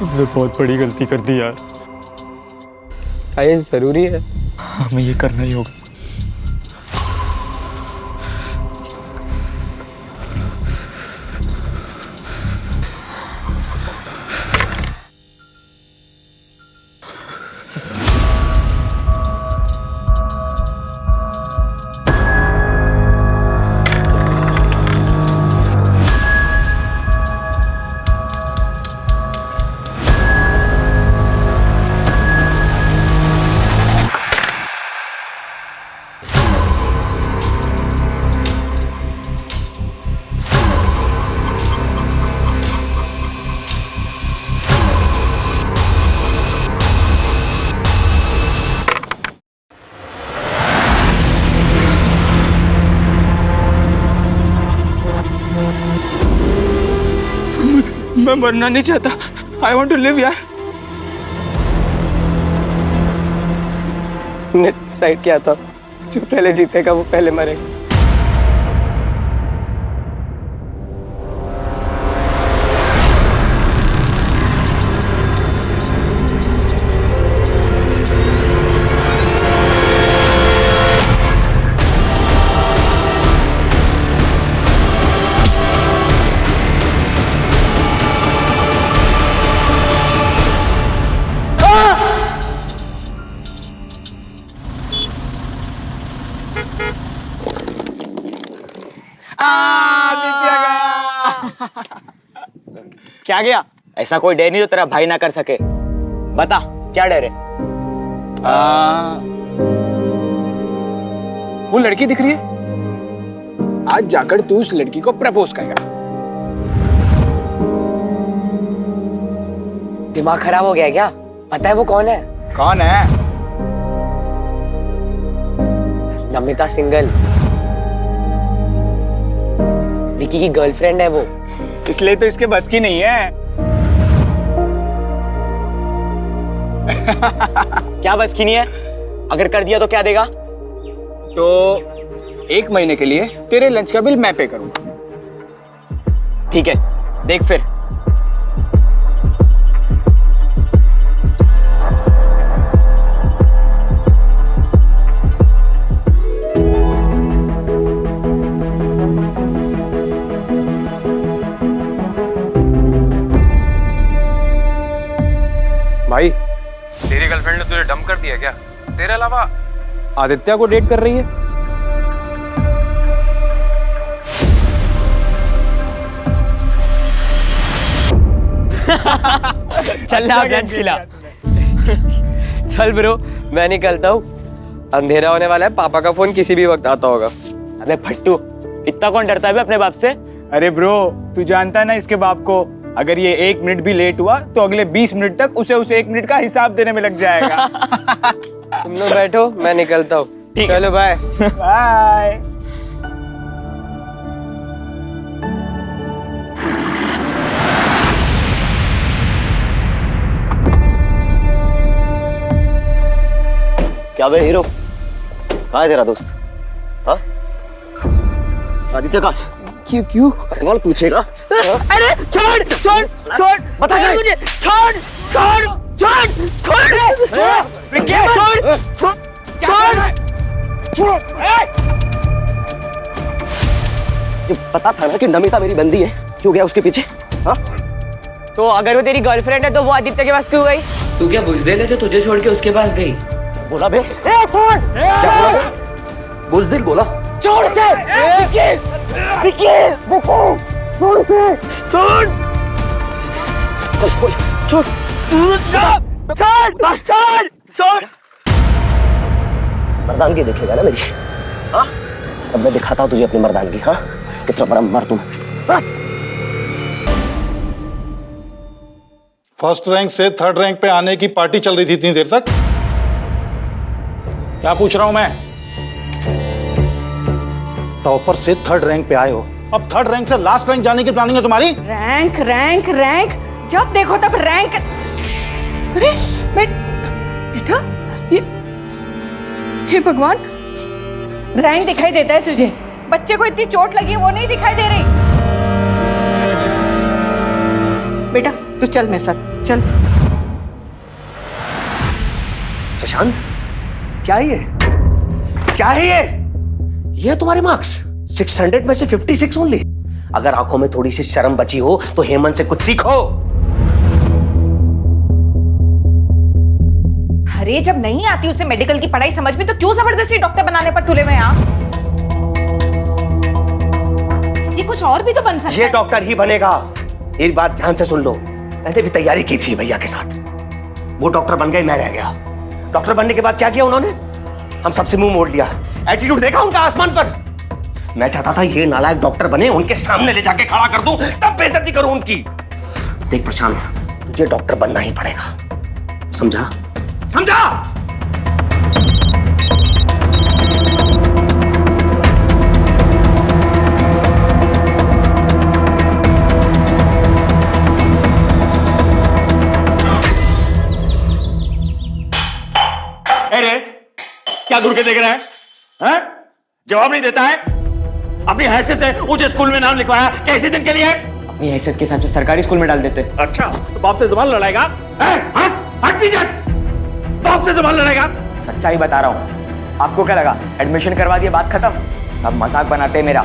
हमने बहुत बड़ी गलती कर दी यार। क्या ये जरूरी है? हमें ये करना ही होगा। मैं मरना नहीं चाहता। आई वॉन्ट टू लिव यार। ने डिसाइड किया था जो पहले जीतेगा वो पहले मरेगा। क्या गया? ऐसा कोई डर नहीं जो तेरा भाई ना कर सके। बता क्या डर है? वो लड़की दिख रही है। आज जाकर तू उस लड़की को प्रपोज करेगा। दिमाग खराब हो गया क्या? पता है वो कौन है? कौन है? नमिता सिंगल, विकी की गर्लफ्रेंड है वो। इसलिए तो इसके बस की नहीं है। क्या बस की नहीं है? अगर कर दिया तो क्या देगा? तो 1 महीने के लिए तेरे लंच का बिल मैं पे करूंगा। ठीक है, देख फिर। भाई, तेरी गर्लफ्रेंड ने तुझे डंप कर दिया क्या? तेरे अलावा आदित्य को डेट कर रही है? चल ना लंच खिला। चल ब्रो, मैं निकलता हूँ। अंधेरा होने वाला है, पापा का फोन किसी भी वक्त आता होगा। अबे फट्टू, इतना कौन डरता है अपने बाप से? अरे ब्रो, तू जानता है ना इसके बाप को। अगर ये 1 मिनट भी लेट हुआ तो अगले 20 मिनट तक उसे 1 मिनट का हिसाब देने में लग जाएगा। तुम लोग बैठो, मैं निकलता हूँ। चलो बाय। बाय। क्या बे हीरो, कहाँ है तेरा दोस्त? हाँ, आदित्य कहाँ? क्यों सवाल पूछेगा? अरे छोड़ छोड़ छोड़, बता क्या? मुझे छोड़ छोड़ छोड़ छोड़ छोड़ छोड़। ये पता था ना कि नमिता मेरी बंदी है, क्यों गया उसके पीछे? हाँ, तो अगर वो तेरी गर्लफ्रेंड है तो वो आदित्य के पास क्यों गई? तू क्या बुजदिल है जो तुझे छोड़ के उसके पास गई? बोला बे? छोड़। क्या बोला बे? बुज़दिल बोला? छोड़ से छोड़ से छोड़। चल बोल। छोड़ छोड़ छोड़ छोड़। मर्दानगी देखेगा ना मेरी? हाँ, अब मैं दिखाता हूँ तुझे अपनी मर्दानगी। हाँ, कितना बड़ा मर्द हूँ। फर्स्ट रैंक से 3rd रैंक पे आने की पार्टी चल रही थी इतनी देर तक। क्या पूछ रहा हूं मैं? टॉपर से 3rd रैंक पे आए हो, अब 3rd रैंक से लास्ट रैंक जाने की प्लानिंग है तुम्हारी? रैंक रैंक रैंक, जब देखो तब रैंक। अरे बेटा, ये भगवान, रैंक दिखाई देता है तुझे? बच्चे को इतनी चोट लगी है वो नहीं दिखाई दे रही? बेटा तू चल मेरे साथ, चल। प्रशांत, क्या है ये? क्या है ये? ये तुम्हारे मार्क्स 600 में से 56 ओनली। अगर आंखों में थोड़ी सी शर्म बची हो तो हेमंत से कुछ सीखो। अरे जब नहीं आती उसे मेडिकल की पढ़ाई समझ में, तो क्यों जबरदस्ती डॉक्टर बनाने पर तुले हुए हैं आप? ये कुछ और भी तो बन सकता है। ये डॉक्टर ही बनेगा। एक बात ध्यान से सुन लो, मैंने भी तैयारी की थी भैया के साथ। वो डॉक्टर बन गए, मैं रह गया। डॉक्टर बनने के बाद क्या किया उन्होंने? हम सबसे मुंह मोड़ लिया। एटीट्यूड देखा उनका आसमान पर। मैं चाहता था ये नालायक डॉक्टर बने, उनके सामने ले जाके खड़ा कर दूं, तब बेइज्जती करूं उनकी। देख प्रशांत, तुझे डॉक्टर बनना ही पड़ेगा, समझा? समझा? अरे क्या घूर के देख रहा है? हैं? जवाब नहीं देता है। अपनी हैसियत से ऊंचे स्कूल में नाम लिखवाया, कैसे दिन के लिए? अपनी हैसियत के हिसाब से सरकारी स्कूल में डाल देते। अच्छा, तो बाप से जुबान लड़ाएगा? हट पीछे, बाप से जुबान लड़ाएगा? सच्चाई बता रहा हूँ। आपको क्या लगा एडमिशन करवा दिया बात खत्म? सब मजाक बनाते मेरा,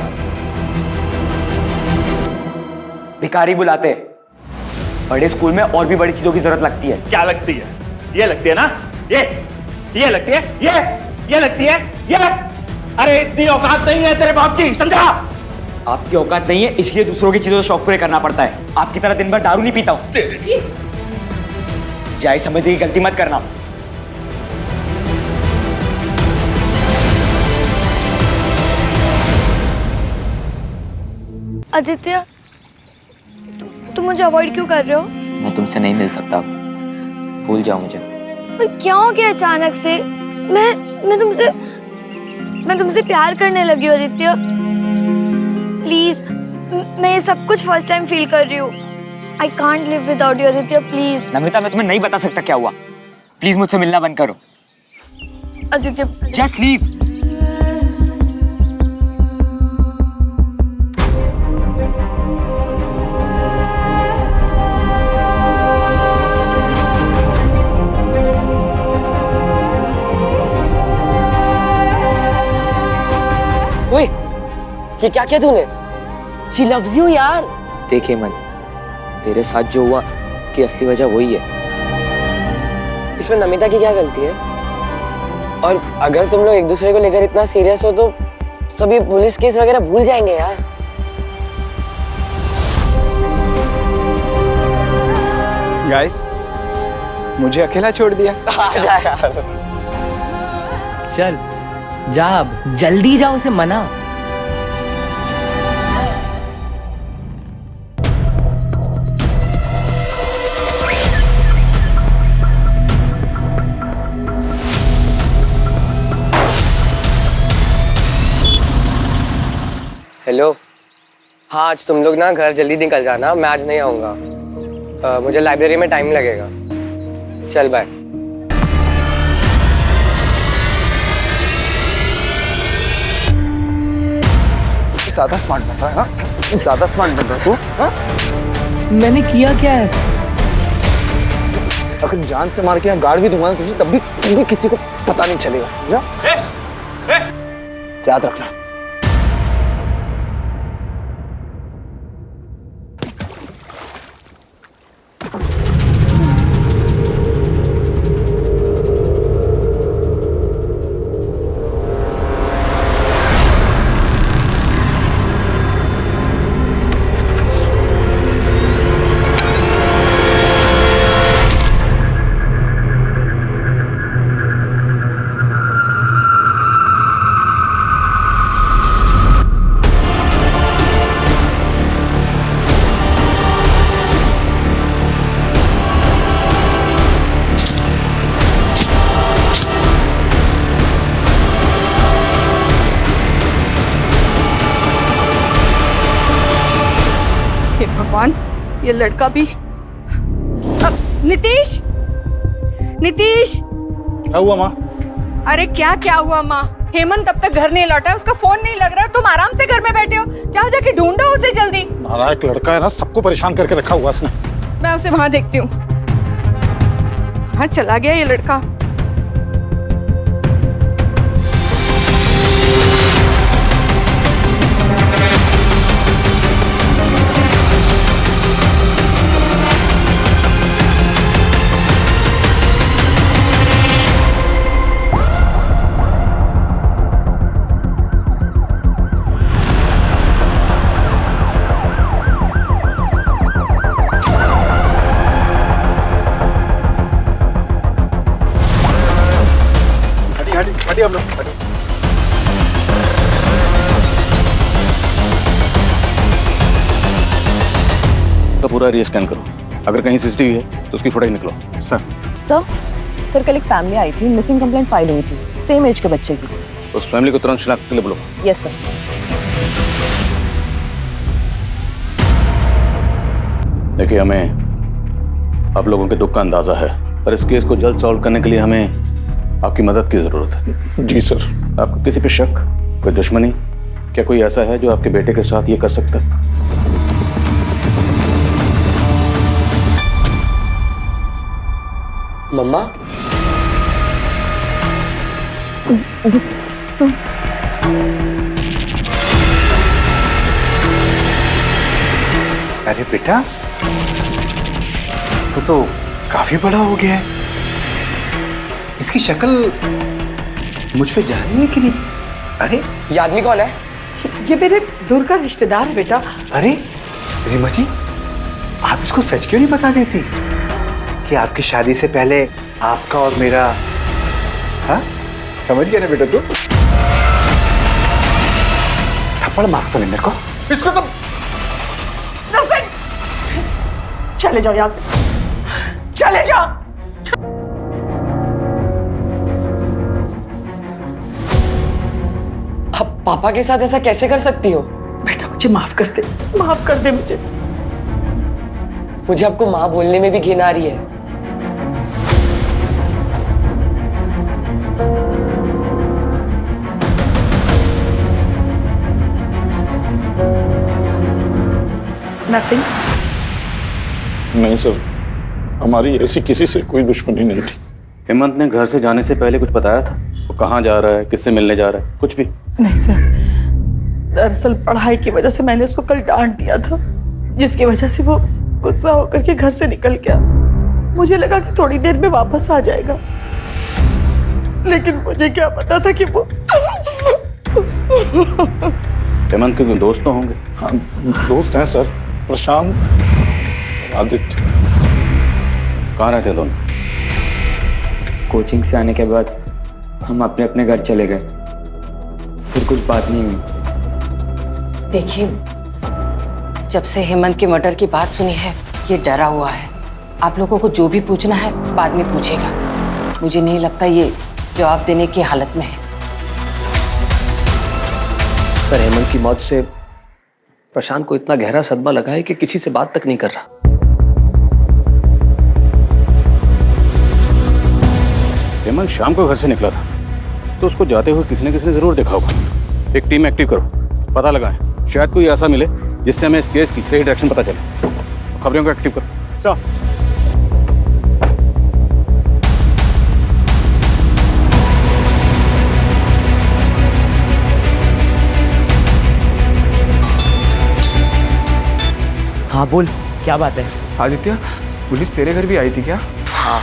भिखारी बुलाते। बड़े स्कूल में और भी बड़ी चीजों की जरूरत लगती है। क्या लगती है? ये लगती है ना? ये लगती है, ये लगती है, ये। अरे इतनी औकात नहीं है तेरे बाप की, समझा? आपकी औकात नहीं है, इसलिए दूसरों की चीजों से शौक पूरे करना पड़ता है। आपकी तरह दिन भर दारू नहीं पीता हूं। जाए समझने की गलती मत करना। आदित्य, तुम मुझे अवॉइड क्यों कर रहे हो? मैं तुमसे नहीं मिल सकता, भूल जाओ मुझे। पर क्या हो गया अचानक से? मैं तुमसे प्यार करने लगी हूँ आदित्य। प्लीज, मैं ये सब कुछ फर्स्ट टाइम फील कर रही हूँ। I can't live without you Aditya, please. Namita, मैं तुम्हें नहीं बता सकता क्या हुआ। प्लीज मुझसे मिलना बंद करो। Aditya, just leave. ओए, ये क्या किया तूने? She loves you यार। देखे मन, तेरे साथ जो हुआ इसकी असली वजह वही है। इसमें नमिता की क्या गलती है? और अगर तुम लोग एक दूसरे को लेकर इतना सीरियस हो तो सभी पुलिस केस वगैरह भूल जाएंगे यार। गाइस, मुझे अकेला छोड़ दिया। जा यार। चल जा, अब जल्दी जा, उसे मना। हेलो, हाँ आज तुम लोग ना घर जल्दी निकल जाना, मैं आज नहीं आऊँगा। मुझे लाइब्रेरी में टाइम लगेगा। चल बाय। ज्यादा स्मार्ट बन रहा है ना? ज्यादा स्मार्ट बन रहा है तू, हाँ? मैंने किया क्या है? अगर जान से मार के यहाँ गाड़ भी दूंगा ना तुझे, तब भी किसी को पता नहीं चलेगा, समझा? याद रखना। भगवान, ये लड़का भी। नीतीश, नीतीश। क्या हुआ माँ? अरे क्या क्या हुआ माँ? हेमंत अब तक घर नहीं लौटा है, उसका फोन नहीं लग रहा है, तुम आराम से घर में बैठे हो। जाओ जाके ढूंढो उसे जल्दी। नालायक लड़का है ना, सबको परेशान करके रखा हुआ उसने। मैं उसे वहां देखती हूँ। कहाँ चला गया ये लड़का? हटिए आप लोग, हटिए। तो पूरा एरिया स्कैन करो, अगर कहीं सीसीटीवी है तो उसकी फुटेज निकलो। सर कल एक फैमिली आई थी, मिसिंग कंप्लेंट फाइल हुई थी, सेम एज के बच्चे की। उस फैमिली को तुरंत शिनाख्त के लिए बुलाओ। Yes sir. देखिए, हमें आप लोगों के दुख का अंदाजा है, पर इस केस को जल्द सॉल्व करने के लिए हमें आपकी मदद की जरूरत है। जी सर। आपको किसी पे शक, कोई दुश्मनी, क्या कोई ऐसा है जो आपके बेटे के साथ ये कर सकता है? मम्मा, अरे बेटा, तो काफी बड़ा हो गया है। इसकी शक्ल मुझ पे जा रही है कि नहीं? अरे ये आदमी कौन है? ये मेरे दूर का रिश्तेदार है बेटा। अरे रीमा जी, आप इसको सच क्यों नहीं बता देती कि आपकी शादी से पहले आपका और मेरा, हाँ समझ गया ना बेटा तू? थप्पड़ मार तो नहीं मेरे को, इसको तो। चले जाओ यहाँ से, चले जाओ। आप पापा के साथ ऐसा कैसे कर सकती हो? बेटा मुझे माफ कर दे, माफ कर दे मुझे। मुझे आपको माँ बोलने में भी घिन आ रही है। नरसिंह, नहीं सर, हमारी ऐसी किसी से कोई दुश्मनी नहीं थी। हेमंत ने घर से जाने से पहले कुछ बताया था? वो कहाँ जा रहा है, किससे मिलने जा रहा है, कुछ भी? नहीं सर, दरअसल पढ़ाई की वजह से मैंने उसको कल डांट दिया था, जिसकी वजह से वो गुस्सा होकर के घर से निकल गया। मुझे लगा कि थोड़ी देर में वापस आ जाएगा, लेकिन मुझे क्या पता था कि वो हेमंत के कोई दोस्त तो होंगे? हाँ दोस्त हैं सर, प्रशांत, आदित्य। कहाँ रहते हैं दोनों? कोचिंग से आने के बाद हम अपने अपने घर चले गए, फिर कुछ बात नहीं हुई। देखिए, जब से हेमंत के मर्डर की बात सुनी है, ये डरा हुआ है। आप लोगों को जो भी पूछना है बाद में पूछेगा। मुझे नहीं लगता ये जवाब देने की हालत में है। सर, हेमंत की मौत से प्रशांत को इतना गहरा सदमा लगा है कि किसी से बात तक नहीं कर रहा। हेमंत शाम को घर से निकला था, तो उसको जाते हुए किसी न किसी ने जरूर देखा होगा। एक टीम एक्टिव करो, पता लगाएं, शायद कोई ऐसा मिले जिससे हमें इस केस की सही डायरेक्शन पता चले। खबरों को एक्टिव करो। सर, हाँ बोल, क्या बात है? आदित्य, पुलिस तेरे घर भी आई थी क्या? हाँ।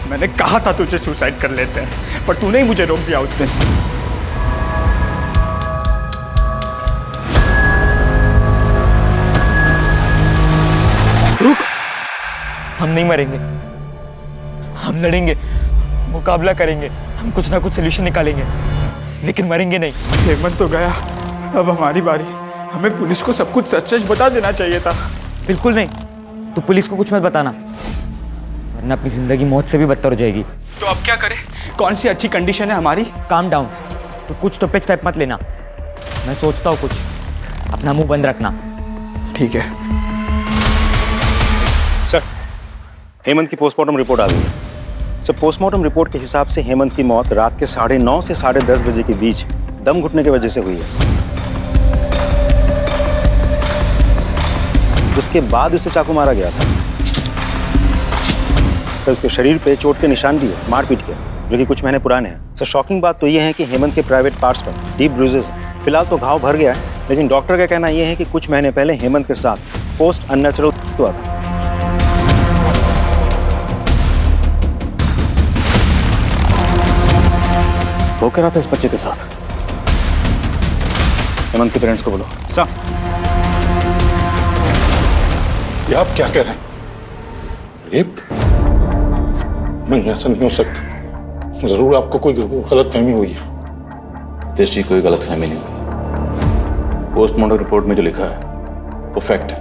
मैंने कहा था तुझे सुसाइड कर लेते हैं, पर तूने ही मुझे रोक दिया उस दिन। रुक, हम नहीं मरेंगे, हम लड़ेंगे, मुकाबला करेंगे, हम कुछ ना कुछ सोल्यूशन निकालेंगे, लेकिन मरेंगे नहीं। हेमंत तो गया, अब हमारी बारी। हमें पुलिस को सब कुछ सच सच बता देना चाहिए था। बिल्कुल नहीं, तू पुलिस को कुछ मत बताना, वरना अपनी जिंदगी मौत से भी बदतर हो जाएगी। तो अब क्या करें? कौन सी अच्छी कंडीशन है हमारी? काम डाउन, तो कुछ टॉपिक स्टेप मत लेना। मैं सोचता हूँ कुछ, अपना मुंह बंद रखना। ठीक है सर। हेमंत की पोस्टमार्टम रिपोर्ट आ गई है सर। पोस्टमार्टम रिपोर्ट के हिसाब से हेमंत की मौत रात के 9:30 से 10:30 बजे के बीच दम घुटने की वजह से हुई है। उसके बाद उसे चाकू मारा गया था। सर उसके शरीर पे चोट के निशान भी है, मारपीट के, जो कि कुछ महीने पुराने हैं। सर शॉकिंग बात तो ये है कि हेमंत के प्राइवेट पार्ट्स पर डीप ब्रूजेस हैं। फिलहाल तो घाव भर गया है, लेकिन डॉक्टर का कहना यह है कि कुछ महीने पहले हेमंत के साथ फोर्स्ड अननेचुरल हुआ था। वो कह रहा था इस बच्चे के साथ। हेमंत के पेरेंट्स को बोलो। सर ये आप क्या कह रहे हैं? रेप? नहीं, ऐसा नहीं हो सकता। जरूर आपको कोई गलतफहमी हुई है। नितेश जी, कोई गलतफहमी नहीं हुई। पोस्टमार्टम रिपोर्ट में जो लिखा है वो फैक्ट है।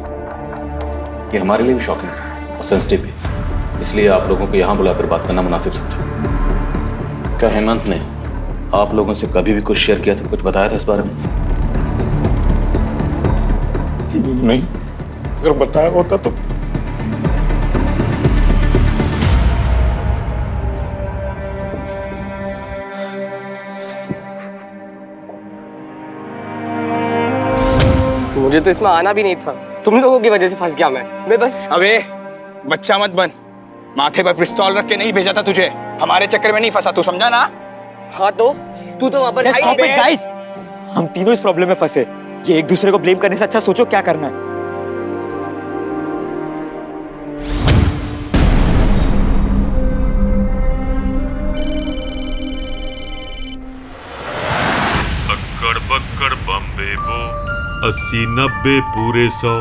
ये हमारे लिए भी शॉकिंग था और सेंसिटिव भी, इसलिए आप लोगों को यहाँ बुलाकर बात करना मुनासिब समझा। क्या हेमंत ने आप लोगों से कभी भी कुछ शेयर किया था, कुछ बताया था इस बारे में? नहीं, अगर बताया होता तो मुझे तो इसमें आना भी नहीं था, तुम लोगों की वजह से फंस गया मैं बस। अबे बच्चा मत बन, माथे पर पिस्तौल रख के नहीं भेजा था तुझे, हमारे चक्कर में नहीं फंसा, तू समझा ना? हाँ तो तू तो वहां पर गाइस, हम तीनों इस प्रॉब्लम में फंसे। ये एक दूसरे को ब्लेम करने से अच्छा सोचो क्या करना है। अक्कड़ बक्कड़ बम्बे बो 80-90 पूरे 100।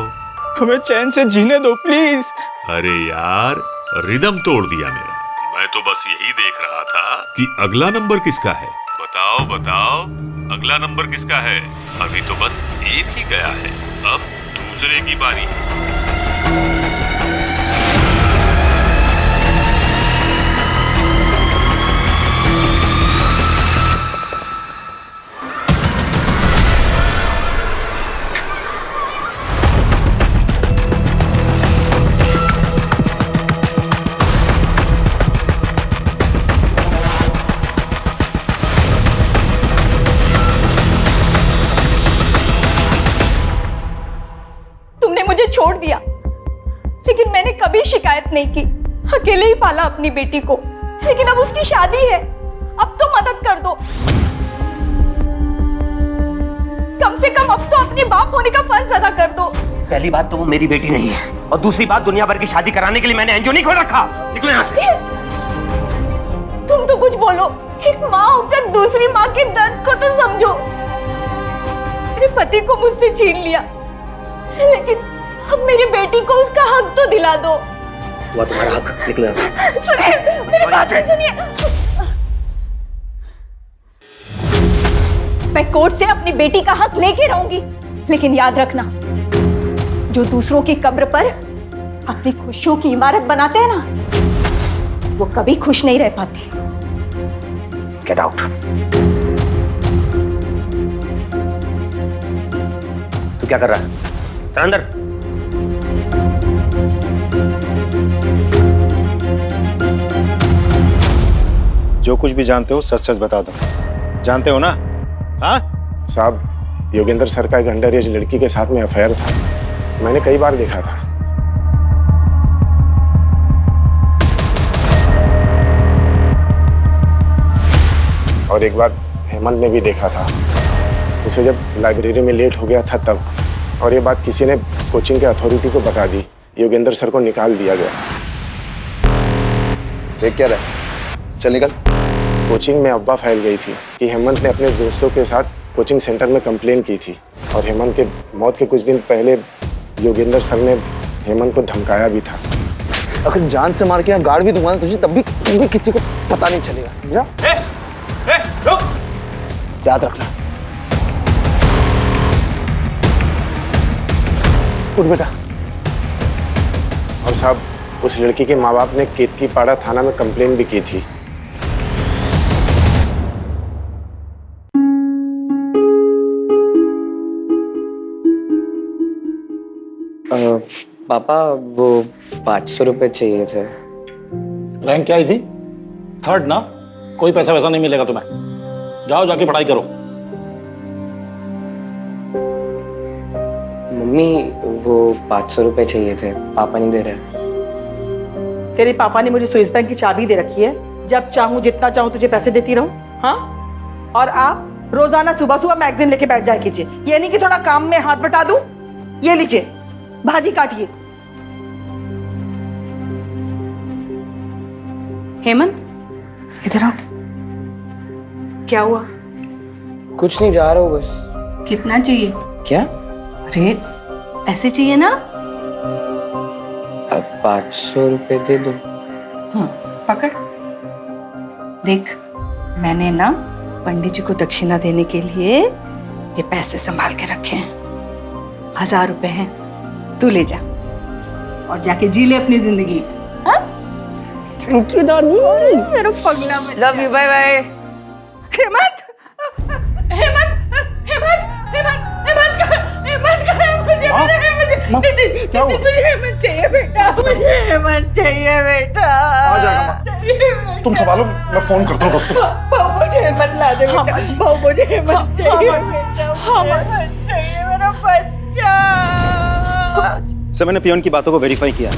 हमें चैन से जीने दो प्लीज। अरे यार, रिदम तोड़ दिया मेरा। मैं तो बस यही देख रहा था कि अगला नंबर किसका है। बताओ बताओ, अगला नंबर किसका है? अभी तो बस एक ही गया है, अब दूसरे की बारी। छोड़ दिया, लेकिन मैंने कभी शिकायत नहीं की। अकेले ही पाला अपनी बेटी को, लेकिन अब उसकी शादी है, अब तो मदद कर दो। कम से कम अब तो अपने बाप होने का फर्ज अदा कर दो। पहली बात तो वो मेरी बेटी नहीं है, और दूसरी बात दुनिया भर की शादी कराने के लिए मैंने एनजीओ नहीं खोल रखा। निकलो यहाँ से। तुम तो कुछ बोलो, एक माँ होकर दूसरी माँ के दर्द को तो समझो। मेरे पति को मुझसे छीन लिया, लेकिन अब मेरी बेटी को उसका हक तो दिला दो। वो तुम्हारा हक। निकलो यहाँ से। सुनिए, मेरी बात सुनिए। मैं कोर्ट से अपनी बेटी का हक लेके रहूंगी, लेकिन याद रखना, जो दूसरों की कब्र पर अपनी खुशियों की इमारत बनाते हैं ना, वो कभी खुश नहीं रह पाते। Get out. तू क्या कर रहा है? चल अंदर। जो कुछ भी जानते हो सच सच बता दो। जानते हो ना? हाँ साहब, योगेंद्र सर का एक अंडर एज लड़की के साथ में अफेयर था, मैंने कई बार देखा था। और एक बार हेमंत ने भी देखा था उसे, जब लाइब्रेरी में लेट हो गया था तब। और ये बात किसी ने कोचिंग के अथॉरिटी को बता दी, योगेंद्र सर को निकाल दिया गया। देख क्या रहा है? चल निकल। कोचिंग में अफवाह फैल गई थी कि हेमंत ने अपने दोस्तों के साथ कोचिंग सेंटर में कंप्लेन की थी, और हेमंत के मौत के कुछ दिन पहले योगेंद्र सर ने हेमंत को धमकाया भी था। अगर जान से मार के यहाँ गाड़ भी दूंगा ना तुझे, तब भी किसी को पता नहीं चलेगा, समझा? रुक! याद रखना। उठ बेटा। और साहब, उस लड़की के माँ बाप ने केतकीपाड़ा थाना में कंप्लेन भी की थी। पापा, वो 500 रुपए चाहिए थे। रैंक क्या आई थी? 3rd ना? कोई पैसा वैसा नहीं मिलेगा तुम्हें, जाओ जाके पढ़ाई करो। मम्मी, वो 500 रुपए चाहिए थे, पापा नहीं दे रहे। तेरे पापा ने मुझे स्विस बैंक की चाबी दे रखी है, जब चाहूं जितना चाहूं तुझे पैसे देती रहूं। हाँ, और आप रोजाना सुबह सुबह मैगजीन लेके बैठ जाया कीजिए, ये नहीं कि थोड़ा काम में हाथ बटा दूं। ये लीजिए, भाजी काटिए। हेमंत, इधर आओ। क्या हुआ? कुछ नहीं, जा रहा हूँ बस। कितना चाहिए? क्या? अरे ऐसे चाहिए ना? अब 500 रुपए दे दो। हाँ, पकड़। देख, मैंने ना पंडित जी को दक्षिणा देने के लिए ये पैसे संभाल के रखे हैं। 1000 रुपए हैं, तू ले जा और जाके जी ले अपनी जिंदगी। थैंक यू दादी, मेरा पगला बच्चा। Love you, bye bye. Hemant, Hemant, Hemant, Hemant, Hemant, मुझे हेमंत चाहिए बेटा, मुझे हेमंत चाहिए बेटा। आ जाएगा, तुम संभालो, मैं फोन करता हूँ डॉक्टर। मुझे हेमंत ला दे बेटा, मुझे हेमंत चाहिए बेटा, हेमंत चाहिए मेरा बच्चा। सर, मैंने पियोन की बातों को वेरीफाई किया।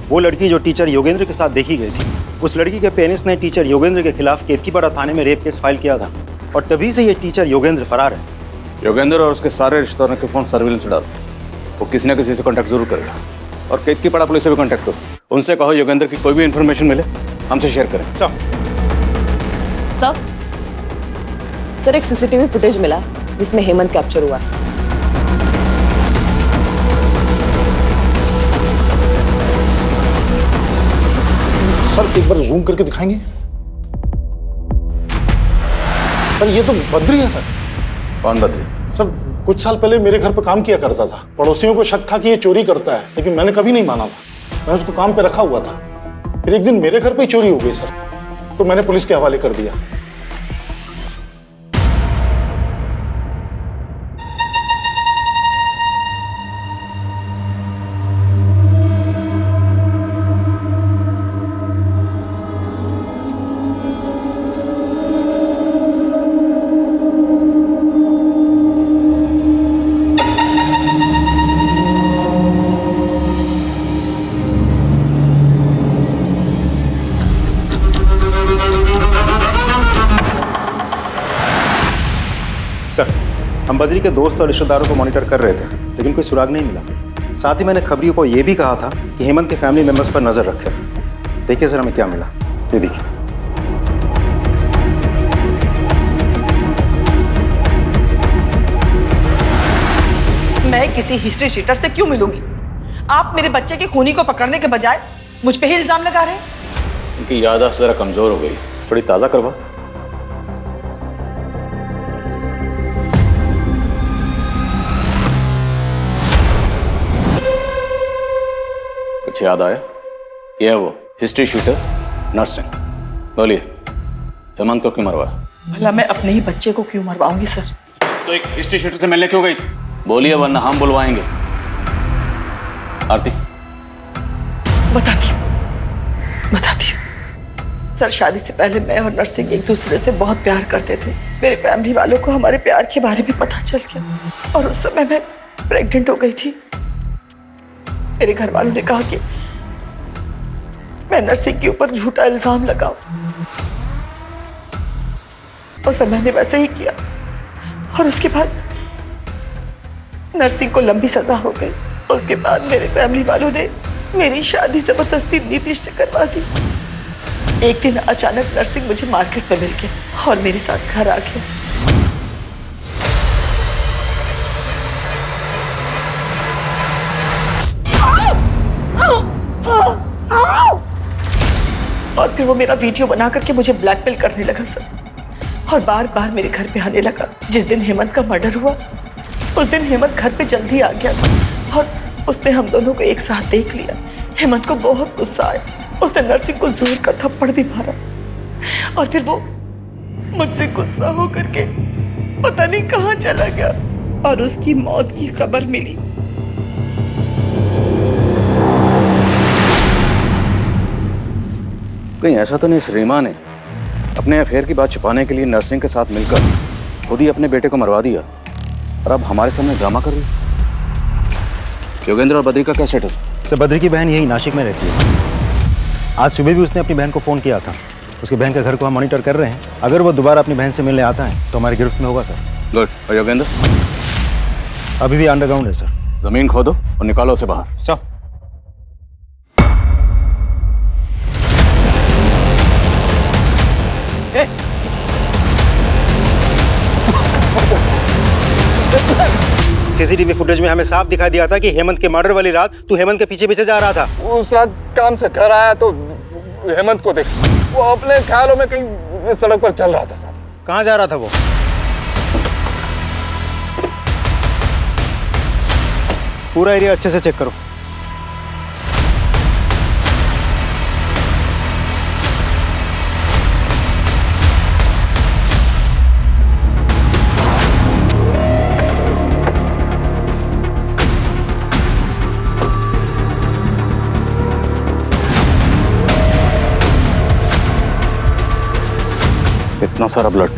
वो लड़की जो टीचर योगेंद्र के साथ देखी गई थी, उस लड़की के पेरेंट्स ने टीचर योगेंद्र के खिलाफ केतकीपाड़ा थाने में रेप केस फाइल किया था और तभी से ये टीचर योगेंद्र फरार है। योगेंद्र और उसके सारे रिश्तेदारों के फोन सर्विलेंस डाल, वो किसी न किसी से कांटेक्ट जरूर करेगा। और केतकीपाड़ा पुलिस से भी कांटेक्ट करो, उनसे कहो योगेंद्र की कोई भी इंफॉर्मेशन मिले हमसे शेयर करें। सर एक सीसीटीवी फुटेज मिला जिसमें हेमंत कैप्चर हुआ। सर एक बार जूम करके दिखाएंगे? सर ये तो बद्री है सर। कौन बद्री? सर कुछ साल पहले मेरे घर पे काम किया करता था। पड़ोसियों को शक था कि ये चोरी करता है, लेकिन मैंने कभी नहीं माना था। मैंने उसको काम पे रखा हुआ था। फिर एक दिन मेरे घर पे ही चोरी हो गई सर, तो मैंने पुलिस के हवाले कर दिया। सर, हम बद्री के दोस्त और रिश्तेदारों को मॉनिटर कर रहे थे, लेकिन कोई सुराग नहीं मिला। साथ ही मैंने खबरियों को यह भी कहा था कि हेमंत के फैमिली मेंबर्स पर नजर रखें। देखिए सर, हमें क्या मिला, ये देखिए। मैं किसी हिस्ट्री शीटर से क्यों मिलूंगी? आप मेरे बच्चे के खूनी को पकड़ने के बजाय मुझ पे ही इल्जाम लगा रहे हैं। उनकी याददाश्त जरा कमजोर हो गई, थोड़ी ताज़ा करवा। कुछ याद आया? ये है वो हिस्ट्री शीटर नर्सिंग। बोलिए, हेमंत को क्यों मरवाया? भला मैं अपने ही बच्चे को क्यों मरवाऊंगी सर? तो एक हिस्ट्री शीटर से मिलने क्यों गई थी? बोलिए, वरना हम बुलवाएंगे। आरती, बताती सर, शादी से पहले मैं और नर्सिंग एक दूसरे से बहुत प्यार करते थे। मेरे फैमिली वालों को हमारे प्यार के बारे में पता चल गया और उस समय मैं प्रेग्नेंट हो गई थी। मेरे घर वालों ने कहा कि मैं नर्सिंग के ऊपर झूठा इल्जाम लगाऊं। उस मैंने वैसे ही किया और उसके बाद नर्सिंग को लंबी सजा हो गई। उसके बाद मेरे फैमिली वालों ने मेरी शादी जबरदस्ती नीतीश से करवा दी। एक दिन अचानक नर्सिंग मुझे मार्केट में मिल गया और मेरे साथ घर आ गया। और फिर वो मेरा वीडियो बना करके मुझे ब्लैकमेल करने लगा सर, और बार बार मेरे घर पे आने लगा। जिस दिन हेमंत का मर्डर हुआ उस दिन हेमंत घर पे जल्दी आ गया और उसने हम दोनों को एक साथ देख लिया। हेमंत को बहुत गुस्सा आया, उसने नर्सिंग को जोर का थप्पड़ भी मारा और फिर वो मुझसे गुस्सा होकर के पता नहीं कहाँ चला गया और उसकी मौत की खबर मिली। कहीं ऐसा तो नहीं रीमा ने अपने अफेयर की बात छुपाने के लिए नर्सिंग के साथ मिलकर खुद ही अपने बेटे को मरवा दिया और अब हमारे सामने ड्रामा कर रही है? योगेंद्र और बद्री का क्या स्टेटस? सर, बद्री की बहन यही नासिक में रहती है। आज सुबह भी उसने अपनी बहन को फ़ोन किया था। उसकी बहन के घर को हम मॉनिटर कर रहे हैं। अगर वो दोबारा अपनी बहन से मिलने आता है तो हमारी गिरफ्त में होगा सर। गुड। और योगेंद्र? अभी भी अंडरग्राउंड है सर। जमीन खोदो और निकालो उसे बाहर। सर। सीसीटीवी फुटेज में हमें साफ दिखाई दिया था कि हेमंत के मर्डर वाली रात तू हेमंत के पीछे पीछे जा रहा था। उस रात काम से घर आया तो हेमंत को देखा, वो अपने ख्यालों में कहीं सड़क पर चल रहा था साहब। कहाँ जा रहा था वो? पूरा एरिया अच्छे से चेक करो। इतना सारा ब्लड,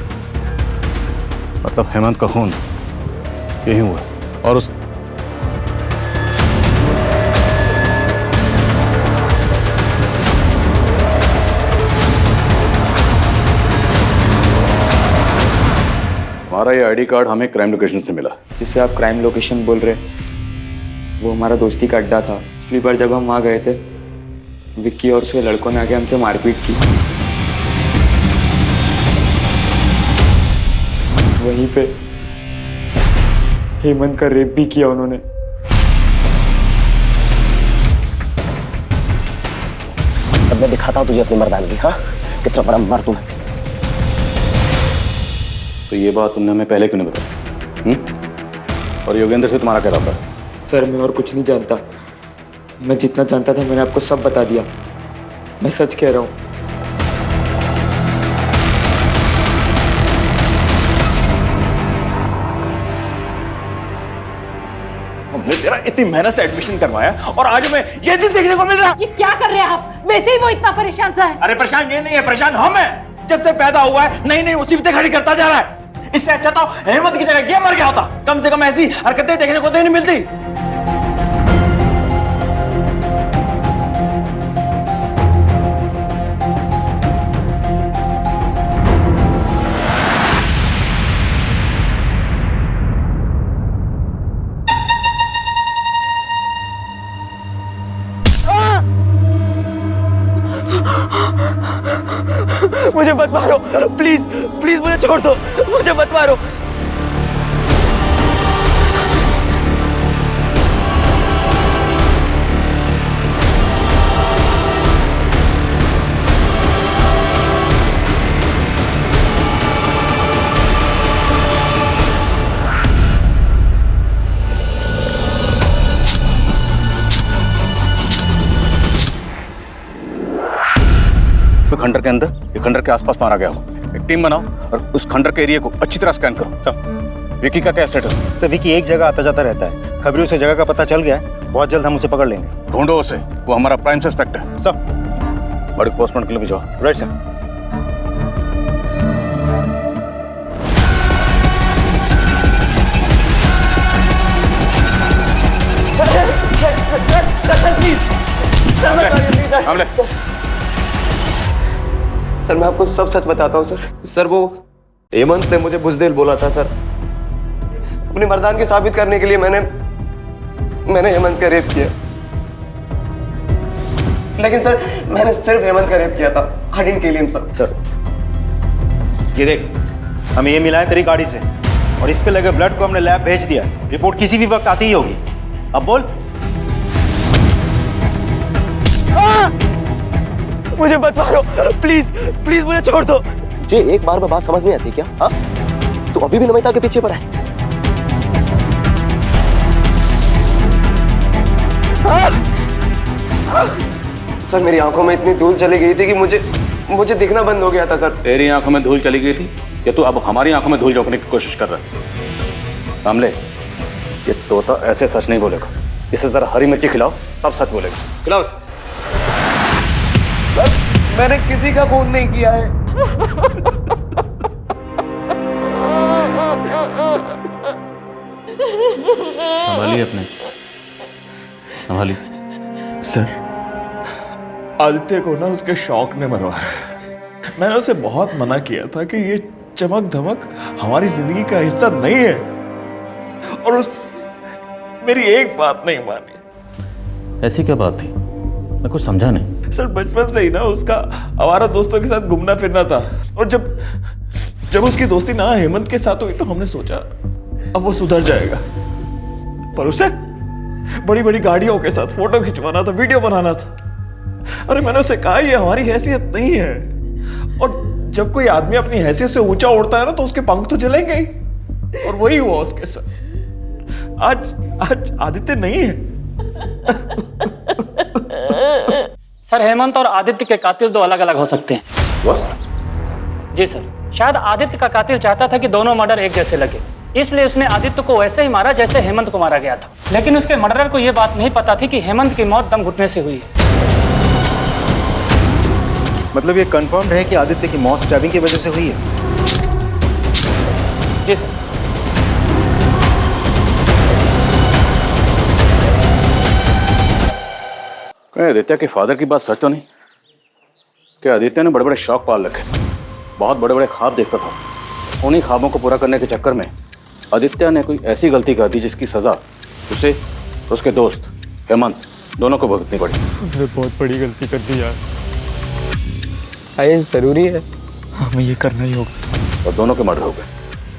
मतलब हेमंत का खून यही हुआ। और उस हमारा ये आईडी कार्ड हमें क्राइम लोकेशन से मिला। जिससे आप क्राइम लोकेशन बोल रहे, वो हमारा दोस्ती का अड्डा था। पिछली बार जब हम वहाँ गए थे, विक्की और उसके लड़कों ने आके हमसे मारपीट की। वहीं पे हेमंत का रेप भी किया उन्होंने। अब मैं दिखाता हूँ तुझे अपनी मर्दानगी। हाँ, कितना बड़ा मर्द हूं मैं। तो ये बात तुमने हमें पहले क्यों नहीं बताई? और योगेंद्र से तुम्हारा क्या रहा है? सर मैं और कुछ नहीं जानता। मैं जितना जानता था मैंने आपको सब बता दिया। मैं सच कह रहा हूँ। हमने तेरा इतनी मेहनत से एडमिशन करवाया और आज मैं ये दिन देखने को मिल रहा। ये क्या कर रहे हैं आप? वैसे ही वो इतना परेशान सा है। अरे परेशान ये नहीं है, परेशान हम हैं। जब से पैदा हुआ है नई नई मुसीबतें खड़ी करता जा रहा है। इससे अच्छा तो हेमंत की जगह ये मर गया होता। कम से कम ऐसी हरकतें देखने को तो नहीं मिलती। मुझे मत मारो प्लीज, प्लीज मुझे छोड़ दो, मुझे मत मारो। खंडर के अंदर, ये खंडर के आसपास मारा गया हो। एक टीम बनाओ और उस खंडर के एरिया को अच्छी तरह स्कैन करो। सर, विकी का क्या स्टेटस है? सर विकी एक जगह आता जाता रहता है। खबरी उसे जगह का पता चल गया है। बहुत जल्द हम उसे पकड़ लेंगे। ढूंढो उसे, वो हमारा प्राइम सस्पेक्ट है। सर। बड़ी पोस्टमार्टम के लिए भिजवाओ। Right sir. सर मैं आपको सब सच बताता हूँ सर वो हेमंत ने मुझे बुज़दिल बोला था सर। अपनी मर्दानगी साबित करने के लिए मैंने हेमंत का रेप किया। लेकिन सर मैंने सिर्फ हेमंत का रेप किया था। I didn't kill him sir. ये देख, हमें ये मिला है तेरी गाड़ी से और इस पे लगे ब्लड को हमने लैब भेज दिया। रिपोर्ट किसी भी वक्त आती ही होगी। अब बोल। मुझे मत मारो प्लीज, प्लीज मुझे छोड़ दो। तुझे एक बार में बात समझ नहीं आती क्या? हाँ, तू अभी भी नमिता के पीछे पड़ा है। सर मेरी आंखों में इतनी धूल चली गई थी कि मुझे दिखना बंद हो गया था सर। तेरी आंखों में धूल चली गई थी या तू अब हमारी आंखों में धूल झोंकने की कोशिश कर रहा है? कामले, ये तोता ऐसे सच नहीं बोलेगा। इसे जरा हरी मिर्ची खिलाओ तब सच बोलेगा। खिलाओ। सर मैंने किसी का खून नहीं किया है। संभालिए अपने, संभालिए। सर आदित्य को ना उसके शौक ने मरवाया। मैंने उसे बहुत मना किया था कि ये चमक धमक हमारी जिंदगी का हिस्सा नहीं है, और उस मेरी एक बात नहीं मानी। ऐसी क्या बात थी? मैं कुछ समझा नहीं। सर बचपन से ही ना उसका आवारा दोस्तों के साथ घूमना फिरना था, और जब उसकी दोस्ती ना हेमंत के साथ हुई तो हमने सोचा अब वो सुधर जाएगा, पर उसे बड़ी बड़ी गाड़ियों के साथ फोटो खिंचवाना था, वीडियो बनाना था। अरे मैंने उसे कहा ये हमारी हैसियत नहीं है, और जब कोई आदमी अपनी हैसियत से ऊंचा उड़ता है ना तो उसके पंख तो जलेंगे ही, और वही हुआ उसके साथ। आज आदित्य नहीं है। सर हेमंत और आदित्य के कातिल दो अलग अलग हो सकते हैं। जी सर, शायद आदित्य का कातिल चाहता था कि दोनों मर्डर एक जैसे लगे, इसलिए उसने आदित्य को वैसे ही मारा जैसे हेमंत को मारा गया था। लेकिन उसके मर्डरर को यह बात नहीं पता थी कि हेमंत की मौत दम घुटने से हुई है। मतलब ये कंफर्म्ड है कि आदित्य की मौत स्टैबिंग की वजह से हुई है? जी सर। कहीं आदित्य के फादर की बात सच तो नहीं? क्या आदित्य ने बड़े बड़े शौक पाल रखे थे, बहुत बड़े बड़े ख्वाब देखता था। उन्हीं ख्वाबों को पूरा करने के चक्कर में आदित्य ने कोई ऐसी गलती कर दी जिसकी सजा उसे और उसके दोस्त हेमंत दोनों को भुगतनी पड़ी। उसने बहुत बड़ी गलती कर दी यार। ये जरूरी है? हमें ये करना ही होगा। और दोनों के मर्डर हो गए।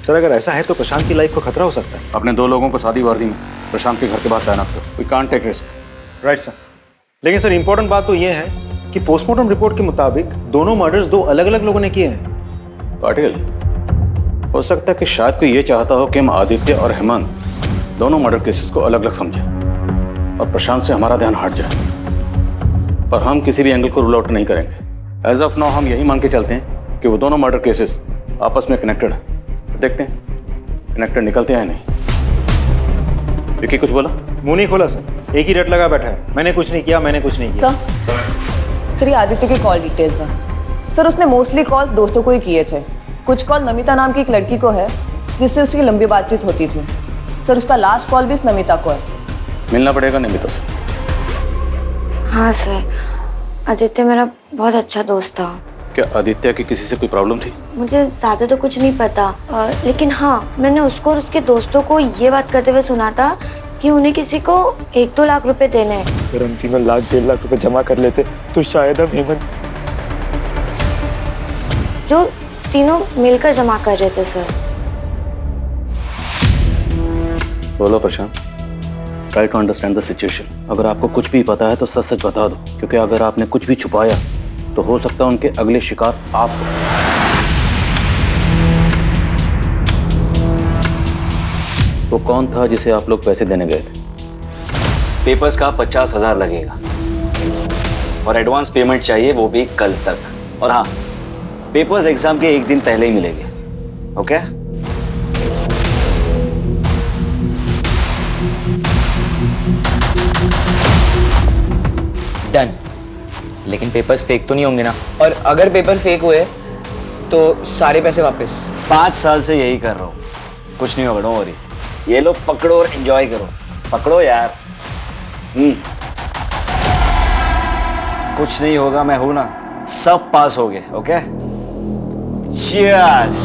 सर अगर ऐसा है तो प्रशांत की लाइफ को खतरा हो सकता है। अपने दो लोगों को शादी वर्दी में प्रशांत के घर के बाहर तैनात करो। We can't take risk. Right sir. लेकिन सर इंपॉर्टेंट बात तो ये है कि पोस्टमार्टम रिपोर्ट के मुताबिक दोनों मर्डर्स दो अलग अलग लोगों ने किए हैं। पाटिल, हो सकता है कि शायद कोई ये चाहता हो कि हम आदित्य और हेमंत दोनों मर्डर केसेस को अलग अलग समझें और प्रशांत से हमारा ध्यान हट जाए, पर हम किसी भी एंगल को रूल आउट नहीं करेंगे। एज ऑफ नाउ हम यही मान के चलते हैं कि वो दोनों मर्डर केसेस आपस में कनेक्टेड है। देखते हैं कनेक्टेड निकलते हैं नहीं। विकी कुछ बोला? मुंह नहीं खोला सर, एक ही रट लगा बैठा है। मैंने कुछ नहीं किया, मैंने कुछ नहीं किया। सर ये आदित्य की कॉल डिटेल्स हैं। सर उसने मोस्टली कॉल दोस्तों को ही किए थे। कुछ कॉल नमिता नाम की एक लड़की को है जिससे उसकी लंबी बातचीत होती थी। सर उसका लास्ट कॉल भी इस नमिता को है। मिलना पड़ेगा नमिता से। हाँ सर, आदित्य मेरा बहुत अच्छा दोस्त था। क्या आदित्य की किसी से कोई प्रॉब्लम थी? मुझे ज़्यादा तो कुछ नहीं पता, लेकिन हाँ मैंने उसको और उसके दोस्तों को ये बात करते हुए सुना था कि उन्हें किसी को 1-2 लाख रुपए देने हैं। अगर हम तीनों 1-1.5 लाख रुपए जमा कर लेते तो शायद हम हेमंत। जो तीनों मिलकर जमा कर रहे थे सर। बोलो Prashant, try to understand the situation. अगर आपको कुछ भी पता है तो सच सच बता दो, क्योंकि अगर आपने कुछ भी छुपाया तो हो सकता है उनके अगले शिकार आप हो। वो कौन था जिसे आप लोग पैसे देने गए थे? पेपर्स का 50,000 लगेगा और एडवांस पेमेंट चाहिए, वो भी कल तक। और हाँ, पेपर्स एग्जाम के 1 दिन पहले ही मिलेंगे। ओके? डन। लेकिन पेपर्स फेक तो नहीं होंगे ना? और अगर पेपर फेक हुए तो सारे पैसे वापस? 5 साल से यही कर रहा हूँ, कुछ नहीं होगा, डोंट वरी। ये लो पकड़ो और एंजॉय करो। पकड़ो यार। कुछ नहीं होगा, मैं हूं ना, सब पास हो गए। ओके? Cheers!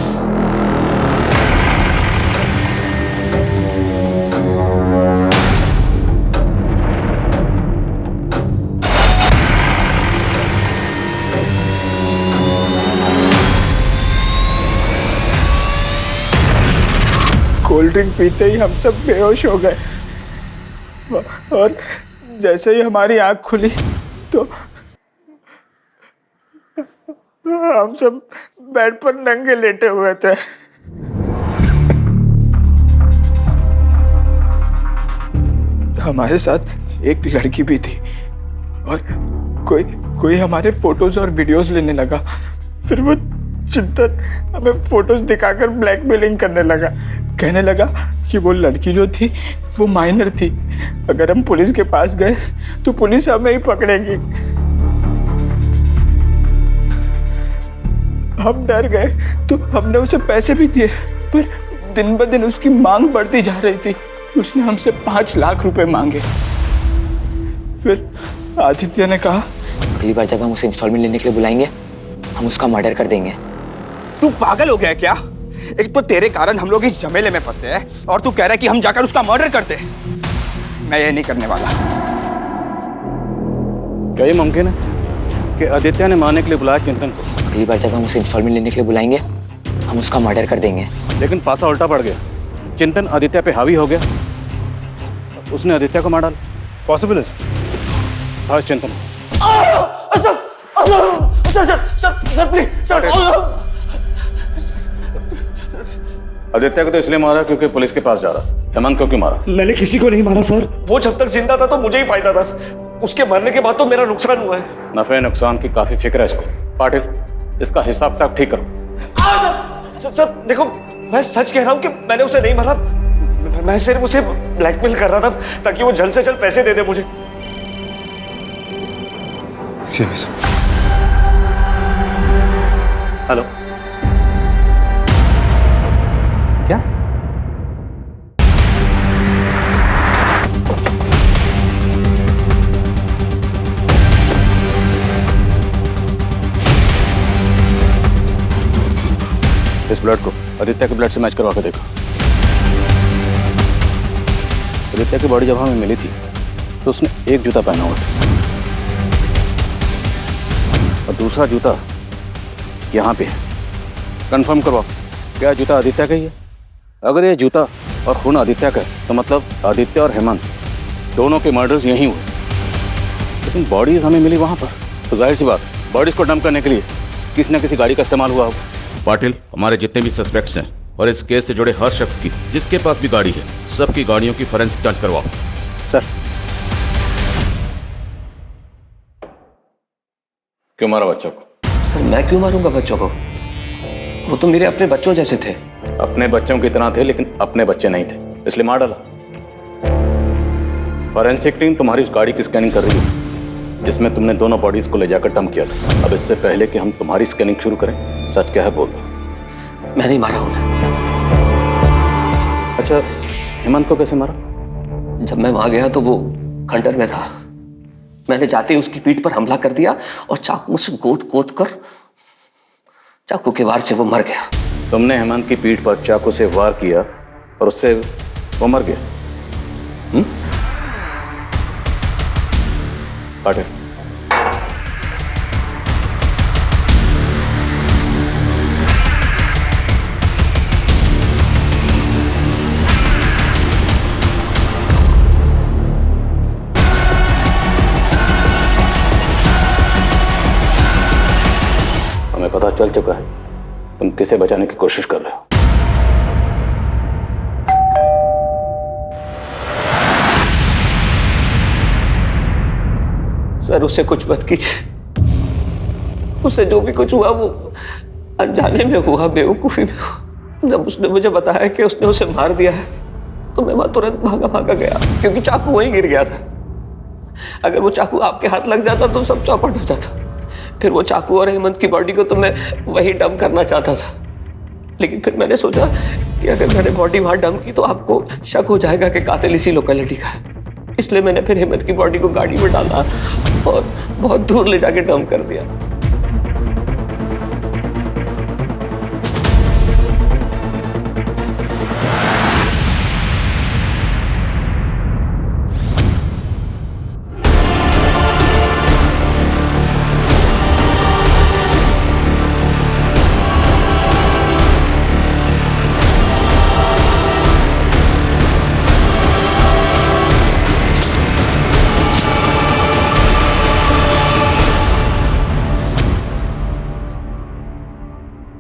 कोल्ड ड्रिंक पीते ही हम सब बेहोश हो गए, और जैसे ही हमारी आंख खुली तो हम सब बेड पर नंगे लेटे हुए थे। हमारे साथ एक लड़की भी थी, और कोई हमारे फोटोज और वीडियोस लेने लगा। फिर वो चिंतन हमें फोटोज दिखाकर ब्लैकमेलिंग करने लगा। कहने लगा कि वो लड़की जो थी वो माइनर थी, अगर हम पुलिस के पास गए तो पुलिस हमें ही पकड़ेगी। हम डर गए तो हमने उसे पैसे भी दिए, पर दिन ब दिन उसकी मांग बढ़ती जा रही थी। उसने हमसे 5 लाख रुपए मांगे। फिर आदित्य ने कहा अगली बार जब हम उसे इंस्टॉलमेंट लेने के लिए बुलाएंगे हम उसका मर्डर कर देंगे। तू पागल हो गया है क्या? एक तो तेरे कारण हम लोग इस झमेले में फंसे हैं और तू कह रहा है कि हम जाकर उसका मर्डर करते हैं। मैं ये नहीं करने वाला। क्या ये मुमकिन है कि आदित्य ने मारने के लिए बुलाया चिंतन को? अगली बार जब हम उसे इंस्टॉलमेंट लेने के लिए बुलाएंगे हम उसका मर्डर कर देंगे। लेकिन पासा उल्टा पड़ गया। चिंतन आदित्य पे हावी हो गया, उसने आदित्य को मार डाला। पॉसिबल है हाँ चिंतन। Sir please sir. आदित्य को तो इसलिए मारा क्योंकि पुलिस के पास जा रहा। हेमंत को क्यों मारा? मैंने किसी को नहीं मारा सर। वो जब तक जिंदा था तो मुझे ही फायदा था, उसके मरने के बाद तो मेरा नुकसान हुआ है। नफे नुकसान की काफी फिक्र है इसको। पाटिल इसका हिसाब किताब ठीक करो। सर देखो मैं सच कह रहा हूँ कि मैंने उसे नहीं मारा। मैं सिर्फ उसे ब्लैकमेल कर रहा था ताकि वो जल्द से जल्द पैसे दे दे मुझे। हेलो क्या? इस ब्लड को आदित्य के ब्लड से मैच करवा के देखो। आदित्य की बॉडी जब हमें मिली थी तो उसने एक जूता पहना हुआ था और दूसरा जूता यहाँ पे है। कंफर्म करवाओ क्या जूता आदित्य का ही है? अगर ये जूता और खून आदित्य का है तो मतलब आदित्य और हेमंत दोनों के मर्डर्स यहीं हुए। लेकिन बॉडीज हमें मिली वहाँ पर, तो जाहिर सी बात बॉडीज को डंप करने के लिए किसी न किसी गाड़ी का इस्तेमाल हुआ होगा। पाटिल हमारे जितने भी सस्पेक्ट्स हैं और इस केस से जुड़े हर शख्स की जिसके पास भी गाड़ी है सबकी गाड़ियों की फोरेंसिक जांच करवाओ। सर क्यों मारा बच्चों को? सर मैं क्यों मारूंगा बच्चों को? वो तो मेरे अपने बच्चों जैसे थे। अपने बच्चों की तरह थे लेकिन अपने बच्चे नहीं थे, इसलिए मार डाला। फॉरेंसिक टीम तुम्हारी उस गाड़ी की स्कैनिंग कर रही है जिसमें तुमने दोनों बॉडीज को ले जाकर डंप किया था। अब इससे पहले कि हम तुम्हारी स्कैनिंग शुरू करें सच क्या है बोल दो। मैं नहीं मारा हूं। अच्छा हेमंत को कैसे मारा? जब मैं वहां गया तो वो खंडर में था। मैंने जाते ही उसकी पीठ पर हमला कर दिया और चाकू से गोद कर चाकू के वार से वो मर गया। तुमने हेमंत की पीठ पर चाकू से वार किया और उससे वो मर गया? पाटिल हमें पता चल चुका है तुम किसे बचाने की कोशिश कर रहे हो। सर उससे कुछ मत कीजिए। उससे जो भी कुछ हुआ वो अनजाने में हुआ, बेवकूफी में हुआ। जब उसने मुझे बताया कि उसने उसे मार दिया है तो मैं वहां तुरंत भागा गया क्योंकि चाकू वहीं गिर गया था। अगर वो चाकू आपके हाथ लग जाता तो सब चौपट हो जाता। फिर वो चाकू और हेमंत की बॉडी को तो मैं वही डंप करना चाहता था, लेकिन फिर मैंने सोचा कि अगर मैंने बॉडी वहां डंप की तो आपको शक हो जाएगा कि कातिल इसी लोकेलिटी का है। इसलिए मैंने फिर हेमंत की बॉडी को गाड़ी में डाला और बहुत दूर ले जाके डंप कर दिया।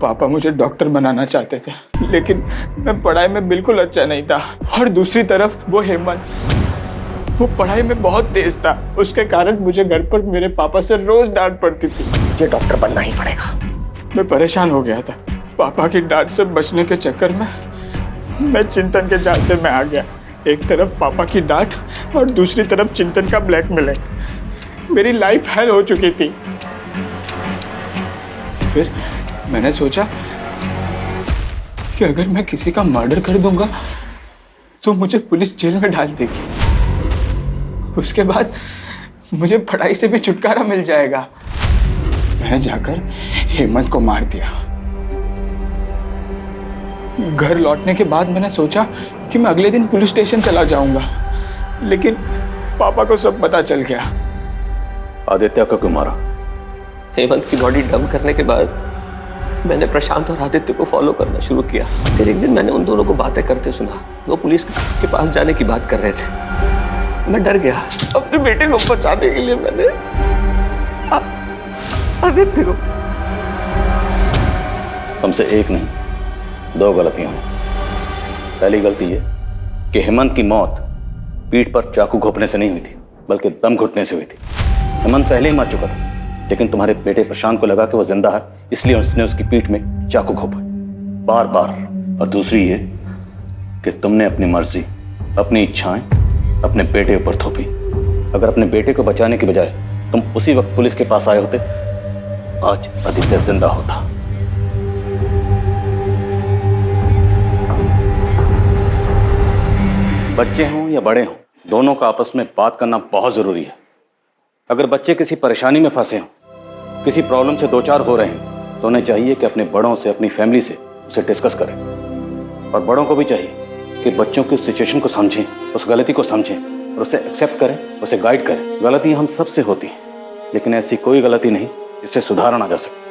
पापा मुझे डॉक्टर बनाना चाहते थे लेकिन मैं पढ़ाई में बिल्कुल अच्छा नहीं था। और दूसरी तरफ वो हेमंत, वो पढ़ाई में तेज तेज था। उसके कारण मुझे घर पर मेरे पापा से रोज डांट पड़ती थी। मुझे डॉक्टर बनना ही पड़ेगा। मैं परेशान हो गया था। पापा की डांट से बचने के चक्कर में मैं चिंतन के झांसे में आ गया। एक तरफ पापा की डांट और दूसरी तरफ चिंतन का ब्लैकमेलिंग। मेरी लाइफ हेल हो चुकी थी। फिर मैंने सोचा कि अगर मैं किसी का मर्डर कर दूंगा तो मुझे पुलिस जेल में डाल देगी। उसके बाद मुझे पढ़ाई से भी छुटकारा मिल जाएगा। मैंने जाकर हेमंत को मार दिया। घर लौटने के बाद मैंने सोचा कि मैं अगले दिन पुलिस स्टेशन चला जाऊंगा, लेकिन पापा को सब पता चल गया। आदित्य को क्यों मारा? हेमंत की बॉडी डंप करने के बाद मैंने प्रशांत और आदित्य को फॉलो करना शुरू किया। फिर एक दिन मैंने उन दोनों को बातें करते सुना। वो पुलिस के पास जाने की बात कर रहे थे। मैं डर गया। अपने बेटे को बचाने के लिए मैंने आदित्य को। तुमसे एक नहीं, 2 गलतियां हुई। पहली गलती ये कि हेमंत की मौत पीठ पर चाकू घोंपने से नहीं हुई थी, बल्कि दम घुटने से हुई थी। हेमंत पहले ही मर चुका था, लेकिन तुम्हारे बेटे प्रशांत को लगा कि वो जिंदा है, इसलिए उसने उसकी पीठ में चाकू घोंपा बार बार। और दूसरी ये कि तुमने अपनी मर्जी, अपनी इच्छाएं अपने बेटे ऊपर थोपी। अगर अपने बेटे को बचाने के बजाय तुम उसी वक्त पुलिस के पास आए होते, आज आदित्य जिंदा होता। बच्चे हों या बड़े हों, दोनों का आपस में बात करना बहुत जरूरी है। अगर बच्चे किसी परेशानी में फंसे हों, किसी प्रॉब्लम से 2-4 हो रहे हैं, तो उन्हें चाहिए कि अपने बड़ों से, अपनी फैमिली से उसे डिस्कस करें। और बड़ों को भी चाहिए कि बच्चों की उस सिचुएशन को समझें, उस गलती को समझें और उसे एक्सेप्ट करें, उसे गाइड करें। गलतियां हम सबसे होती हैं, लेकिन ऐसी कोई गलती नहीं जिससे सुधारा ना जा सके।